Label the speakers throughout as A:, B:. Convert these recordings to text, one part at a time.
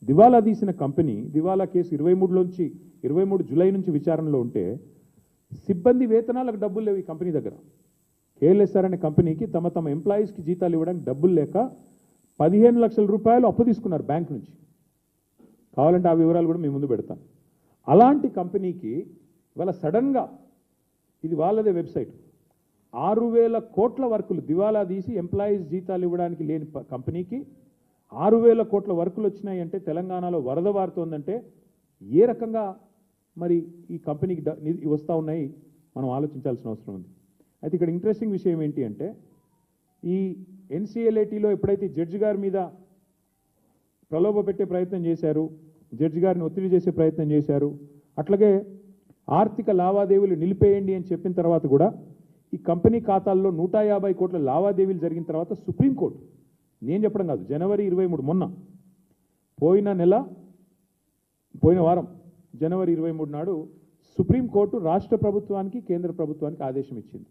A: దివాలా తీసిన కంపెనీ దివాలా కేసు 23 జూలై నుంచి విచారణలో ఉంటే సిబ్బంది వేతనాలకు డబ్బులు లేవు ఈ కంపెనీ దగ్గర. కేఎల్ఎస్ఆర్ అనే కంపెనీకి తమ ఎంప్లాయీస్కి జీతాలు ఇవ్వడానికి డబ్బులు లేక 15 లక్షల రూపాయలు అప్పు తీసుకున్నారు బ్యాంక్ నుంచి. కావాలంటే ఆ వివరాలు కూడా మీ ముందు పెడతాను. అలాంటి కంపెనీకి ఇవాళ సడన్గా, ఇది వాళ్ళదే వెబ్సైట్, 6,000 కోట్ల వర్కులు దివాలా తీసి ఎంప్లాయీస్ జీతాలు ఇవ్వడానికి లేని కంపెనీకి 6,000 కోట్ల వర్కులు వచ్చినాయి అంటే తెలంగాణలో వరద వారుతోందంటే ఏ రకంగా మరి ఈ కంపెనీకి వస్తూ ఉన్నాయి మనం ఆలోచించాల్సిన అవసరం ఉంది. అయితే ఇక్కడ ఇంట్రెస్టింగ్ విషయం ఏంటి అంటే, ఈ ఎన్సీఎల్ఏటీలో ఎప్పుడైతే జడ్జి గారి మీద ప్రలోభ పెట్టే ప్రయత్నం చేశారు, జడ్జి గారిని ఒత్తిడి చేసే ప్రయత్నం చేశారు, అట్లాగే ఆర్థిక లావాదేవీలు నిలిపేయండి అని చెప్పిన తర్వాత కూడా ఈ కంపెనీ ఖాతాల్లో 150 కోట్ల లావాదేవీలు జరిగిన తర్వాత సుప్రీంకోర్టు, నేను చెప్పడం కాదు, జనవరి 23 మొన్న పోయిన వారం జనవరి 23 నాడు సుప్రీంకోర్టు రాష్ట్ర ప్రభుత్వానికి కేంద్ర ప్రభుత్వానికి ఆదేశం ఇచ్చింది.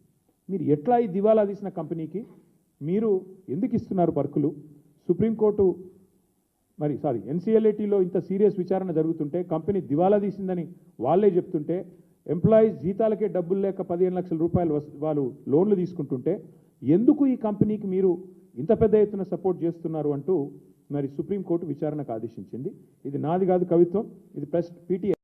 A: మీరు ఎట్లా ఈ దివాలా తీసిన కంపెనీకి మీరు ఎందుకు ఇస్తున్నారు వర్కులు? సుప్రీంకోర్టు ఎన్సీఎల్ఏటీలో ఇంత సీరియస్ విచారణ జరుగుతుంటే, కంపెనీ దివాలా తీసిందని వాళ్ళే చెప్తుంటే, ఎంప్లాయీస్ జీతాలకే డబ్బులు లేక 15 లక్షల రూపాయలు వాళ్ళు లోన్లు తీసుకుంటుంటే ఎందుకు ఈ కంపెనీకి మీరు ఇంత పెద్ద ఎత్తున సపోర్ట్ చేస్తున్నారు అంటూ మరి సుప్రీంకోర్టు విచారణకు ఆదేశించింది. ఇది నాది కాదు కవిత్వం, ఇది ప్రెస్ పీటీఐ